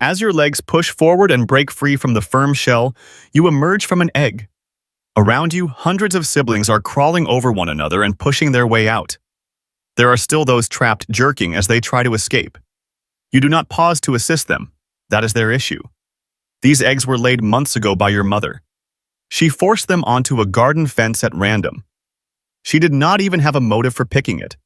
As your legs push forward and break free from the firm shell, you emerge from an egg. Around you, hundreds of siblings are crawling over one another and pushing their way out. There are still those trapped jerking as they try to escape. You do not pause to assist them. That is their issue. These eggs were laid months ago by your mother. She forced them onto a garden fence at random. She did not even have a motive for picking it.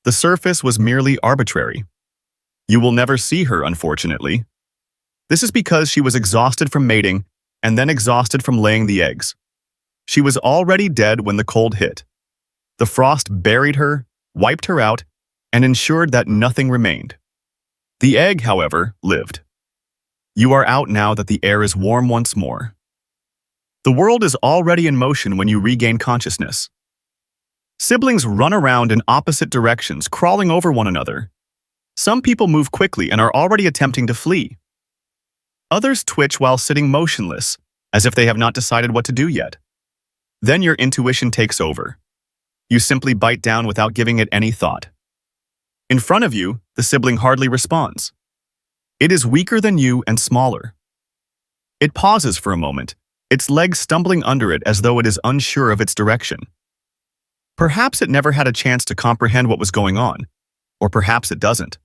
The surface was merely arbitrary. You will never see her, unfortunately. This is because she was exhausted from mating and then exhausted from laying the eggs. She was already dead when the cold hit. The frost buried her, wiped her out, and ensured that nothing remained. The egg, however, lived. You are out now that the air is warm once more. The world is already in motion when you regain consciousness. Siblings run around in opposite directions, crawling over one another. Some people move quickly and are already attempting to flee. Others twitch while sitting motionless, as if they have not decided what to do yet. Then your intuition takes over. You simply bite down without giving it any thought. In front of you, the sibling hardly responds. It is weaker than you and smaller. It pauses for a moment, its legs stumbling under it as though it is unsure of its direction. Perhaps it never had a chance to comprehend what was going on, or perhaps it doesn't.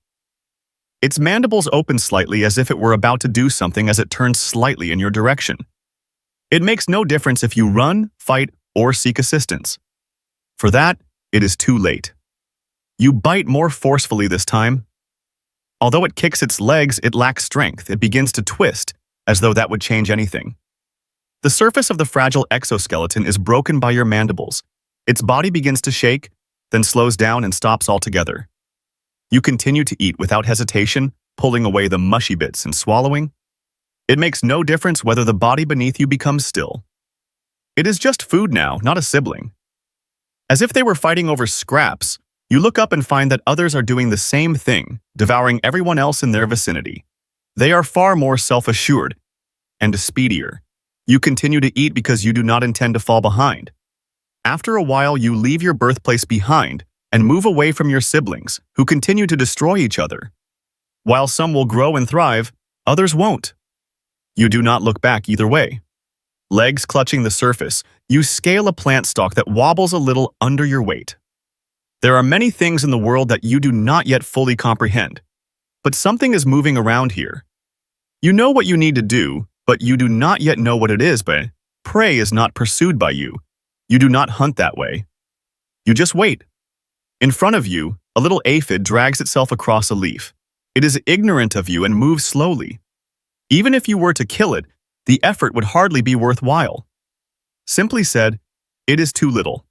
Its mandibles open slightly as if it were about to do something as it turns slightly in your direction. It makes no difference if you run, fight, or seek assistance. For that, it is too late. You bite more forcefully this time. Although it kicks its legs, it lacks strength. It begins to twist, as though that would change anything. The surface of the fragile exoskeleton is broken by your mandibles. Its body begins to shake, then slows down and stops altogether. You continue to eat without hesitation, pulling away the mushy bits and swallowing. It makes no difference whether the body beneath you becomes still. It is just food now, not a sibling. As if they were fighting over scraps, you look up and find that others are doing the same thing, devouring everyone else in their vicinity. They are far more self-assured and speedier. You continue to eat because you do not intend to fall behind. After a while, you leave your birthplace behind and move away from your siblings, who continue to destroy each other. While some will grow and thrive, others won't. You do not look back either way. Legs clutching the surface, you scale a plant stalk that wobbles a little under your weight. There are many things in the world that you do not yet fully comprehend, but something is moving around here. You know what you need to do, but you do not yet know what it is. But prey is not pursued by you. You do not hunt that way. You just wait. In front of you, a little aphid drags itself across a leaf. It is ignorant of you and moves slowly. Even if you were to kill it, the effort would hardly be worthwhile. Simply said, it is too little.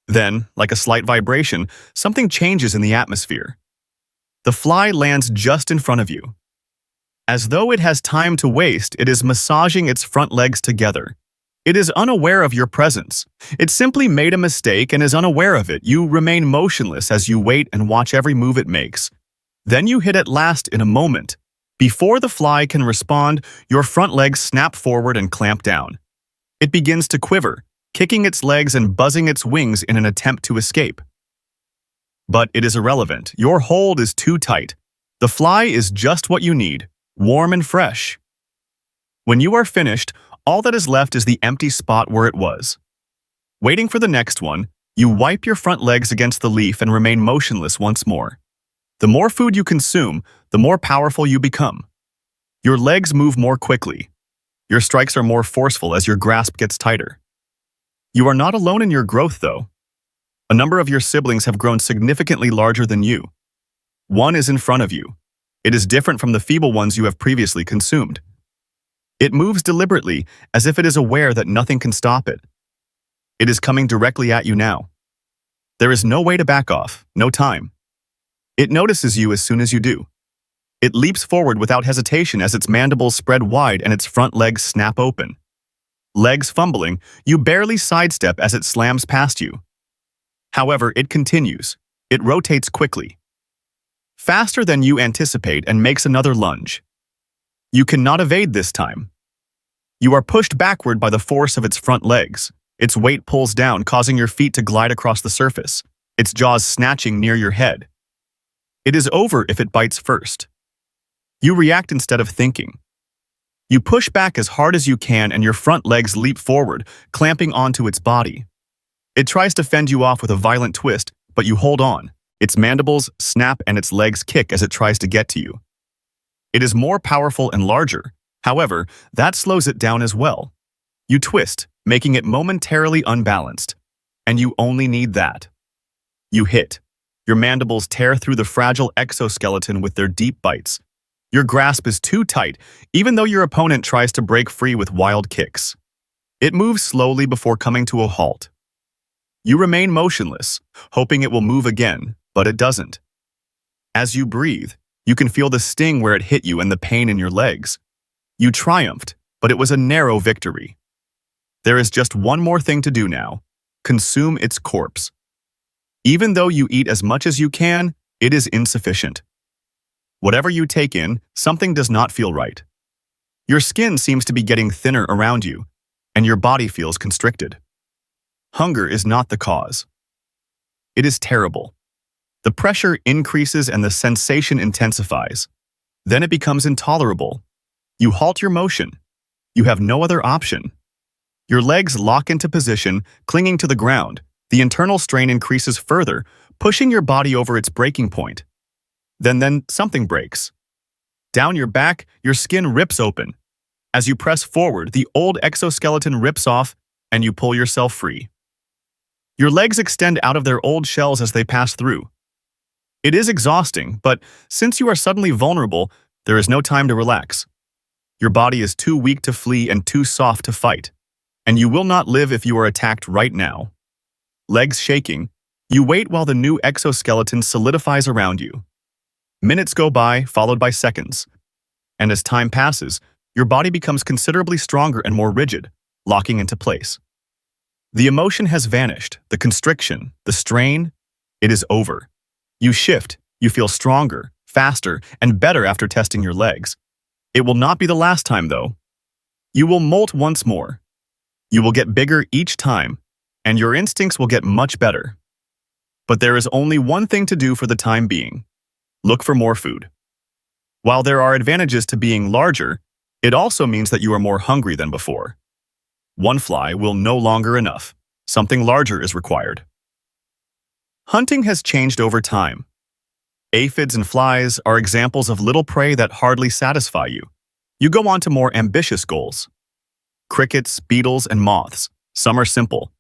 Then, like a slight vibration, something changes in the atmosphere. The fly lands just in front of you. As though it has time to waste, it is massaging its front legs together. It is unaware of your presence. It simply made a mistake and is unaware of it. You remain motionless as you wait and watch every move it makes. Then you hit at last in a moment. Before the fly can respond, your front legs snap forward and clamp down. It begins to quiver, kicking its legs and buzzing its wings in an attempt to escape. But it is irrelevant. Your hold is too tight. The fly is just what you need, warm and fresh. When you are finished, all that is left is the empty spot where it was. Waiting for the next one, you wipe your front legs against the leaf and remain motionless once more. The more food you consume, the more powerful you become. Your legs move more quickly. Your strikes are more forceful as your grasp gets tighter. You are not alone in your growth, though. A number of your siblings have grown significantly larger than you. One is in front of you. It is different from the feeble ones you have previously consumed. It moves deliberately, as if it is aware that nothing can stop it. It is coming directly at you now. There is no way to back off, no time. It notices you as soon as you do. It leaps forward without hesitation as its mandibles spread wide and its front legs snap open. Legs fumbling, you barely sidestep as it slams past you. However, it continues. It rotates quickly. Faster than you anticipate and makes another lunge. You cannot evade this time. You are pushed backward by the force of its front legs. Its weight pulls down, causing your feet to glide across the surface, its jaws snatching near your head. It is over if it bites first. You react instead of thinking. You push back as hard as you can and your front legs leap forward, clamping onto its body. It tries to fend you off with a violent twist, but you hold on. Its mandibles snap and its legs kick as it tries to get to you. It is more powerful and larger. However, that slows it down as well. You twist, making it momentarily unbalanced. And you only need that. You hit. Your mandibles tear through the fragile exoskeleton with their deep bites. Your grasp is too tight, even though your opponent tries to break free with wild kicks. It moves slowly before coming to a halt. You remain motionless, hoping it will move again, but it doesn't. As you breathe, you can feel the sting where it hit you and the pain in your legs. You triumphed, but it was a narrow victory. There is just one more thing to do now: consume its corpse. Even though you eat as much as you can, it is insufficient. Whatever you take in, something does not feel right. Your skin seems to be getting thinner around you, and your body feels constricted. Hunger is not the cause. It is terrible. The pressure increases and the sensation intensifies. Then it becomes intolerable. You halt your motion. You have no other option. Your legs lock into position, clinging to the ground. The internal strain increases further, pushing your body over its breaking point. Then something breaks. Down your back, your skin rips open. As you press forward, the old exoskeleton rips off, and you pull yourself free. Your legs extend out of their old shells as they pass through. It is exhausting, but since you are suddenly vulnerable, there is no time to relax. Your body is too weak to flee and too soft to fight, and you will not live if you are attacked right now. Legs shaking, you wait while the new exoskeleton solidifies around you. Minutes go by, followed by seconds. And as time passes, your body becomes considerably stronger and more rigid, locking into place. The emotion has vanished, the constriction, the strain, it is over. You shift, you feel stronger, faster, and better after testing your legs. It will not be the last time, though. You will molt once more. You will get bigger each time, and your instincts will get much better. But there is only one thing to do for the time being. Look for more food. While there are advantages to being larger, it also means that you are more hungry than before. One fly will no longer enough. Something larger is required. Hunting has changed over time. Aphids and flies are examples of little prey that hardly satisfy you. You go on to more ambitious goals. Crickets, beetles, and moths. Some are simple.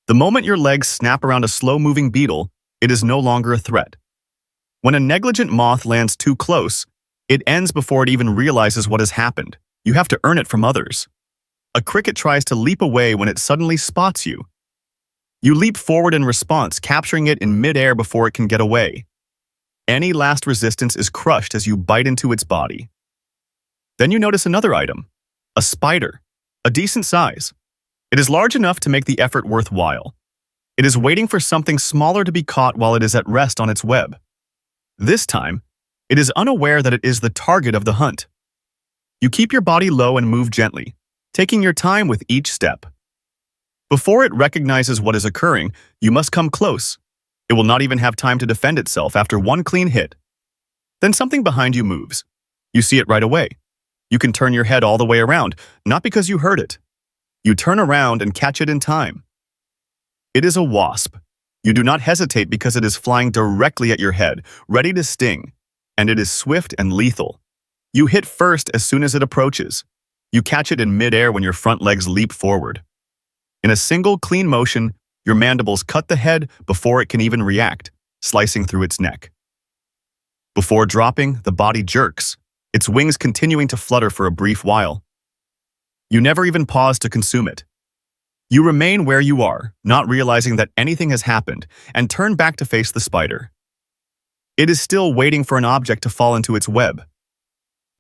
The moment your legs snap around a slow-moving beetle, it is no longer a threat. When a negligent moth lands too close, it ends before it even realizes what has happened. You have to earn it from others. A cricket tries to leap away when it suddenly spots you. You leap forward in response, capturing it in midair before it can get away. Any last resistance is crushed as you bite into its body. Then you notice another item, a spider, a decent size. It is large enough to make the effort worthwhile. It is waiting for something smaller to be caught while it is at rest on its web. This time, it is unaware that it is the target of the hunt. You keep your body low and move gently, taking your time with each step. Before it recognizes what is occurring, you must come close. It will not even have time to defend itself after one clean hit. Then something behind you moves. You see it right away. You can turn your head all the way around, not because you heard it. You turn around and catch it in time. It is a wasp. You do not hesitate because it is flying directly at your head, ready to sting, and it is swift and lethal. You hit first as soon as it approaches. You catch it in midair when your front legs leap forward. In a single clean motion, your mandibles cut the head before it can even react, slicing through its neck. Before dropping, the body jerks, its wings continuing to flutter for a brief while. You never even pause to consume it. You remain where you are, not realizing that anything has happened, and turn back to face the spider. It is still waiting for an object to fall into its web.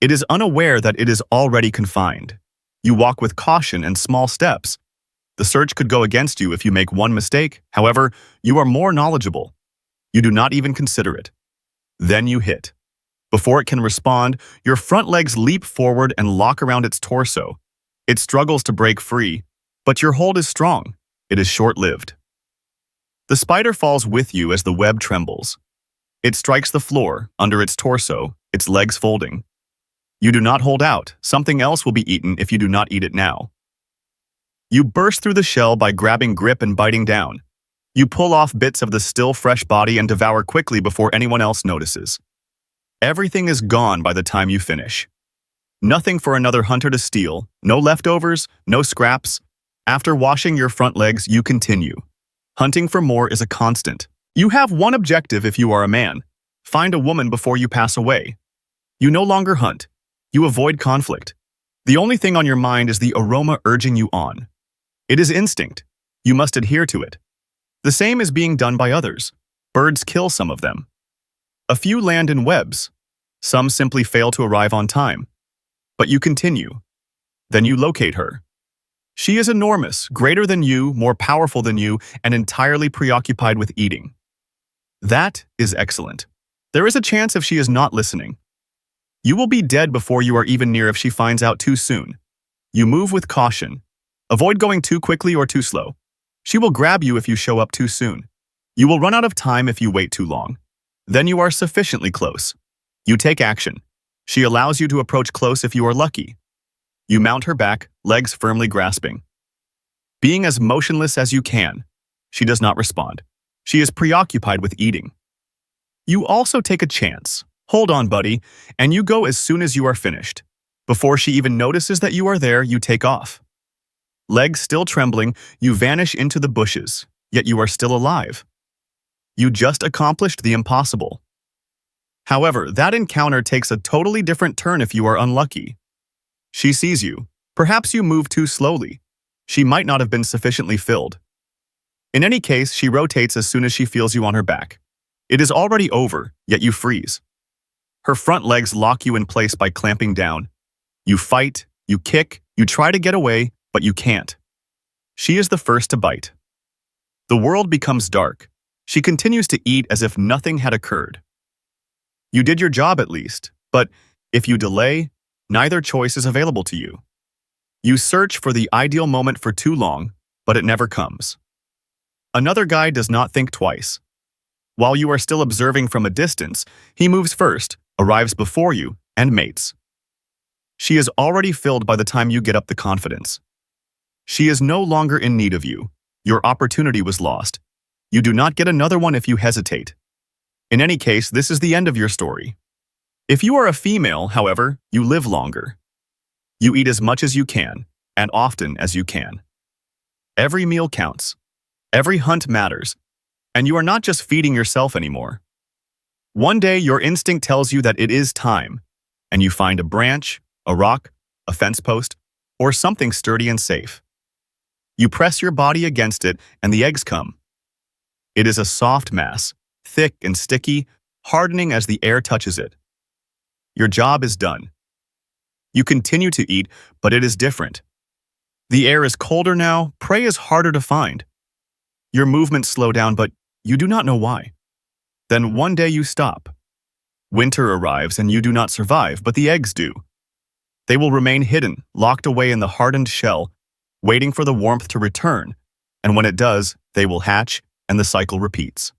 It is unaware that it is already confined. You walk with caution and small steps. The search could go against you if you make one mistake. However, you are more knowledgeable. You do not even consider it. Then you hit. Before it can respond, your front legs leap forward and lock around its torso. It struggles to break free, but your hold is strong. It is short-lived. The spider falls with you as the web trembles. It strikes the floor, under its torso, its legs folding. You do not hold out. Something else will be eaten if you do not eat it now. You burst through the shell by grabbing grip and biting down. You pull off bits of the still fresh body and devour quickly before anyone else notices. Everything is gone by the time you finish. Nothing for another hunter to steal, no leftovers, no scraps. After washing your front legs, you continue. Hunting for more is a constant. You have one objective if you are a man. Find a woman before you pass away. You no longer hunt. You avoid conflict. The only thing on your mind is the aroma urging you on. It is instinct. You must adhere to it. The same is being done by others. Birds kill some of them. A few land in webs. Some simply fail to arrive on time. But you continue. Then you locate her. She is enormous, greater than you, more powerful than you, and entirely preoccupied with eating. That is excellent. There is a chance if she is not listening. You will be dead before you are even near if she finds out too soon. You move with caution. Avoid going too quickly or too slow. She will grab you if you show up too soon. You will run out of time if you wait too long. Then you are sufficiently close. You take action. She allows you to approach close if you are lucky. You mount her back, legs firmly grasping. Being as motionless as you can. She does not respond. She is preoccupied with eating. You also take a chance. Hold on, buddy, and you go as soon as you are finished. Before she even notices that you are there, you take off. Legs still trembling, you vanish into the bushes, yet you are still alive. You just accomplished the impossible. However, that encounter takes a totally different turn if you are unlucky. She sees you. Perhaps you move too slowly. She might not have been sufficiently filled. In any case, she rotates as soon as she feels you on her back. It is already over, yet you freeze. Her front legs lock you in place by clamping down. You fight, you kick, you try to get away, but you can't. She is the first to bite. The world becomes dark. She continues to eat as if nothing had occurred. You did your job at least, but if you delay, neither choice is available to you. You search for the ideal moment for too long, but it never comes. Another guy does not think twice. While you are still observing from a distance, he moves first, arrives before you, and mates. She is already filled by the time you get up the confidence. She is no longer in need of you. Your opportunity was lost. You do not get another one if you hesitate. In any case, this is the end of your story. If you are a female, however, you live longer. You eat as much as you can, and often as you can. Every meal counts. Every hunt matters. And you are not just feeding yourself anymore. One day, your instinct tells you that it is time, and you find a branch, a rock, a fence post, or something sturdy and safe. You press your body against it, and the eggs come. It is a soft mass, thick and sticky, hardening as the air touches it. Your job is done. You continue to eat, but it is different. The air is colder now, prey is harder to find. Your movements slow down, but you do not know why. Then one day you stop. Winter arrives and you do not survive, but the eggs do. They will remain hidden, locked away in the hardened shell, waiting for the warmth to return, and when it does, they will hatch and the cycle repeats.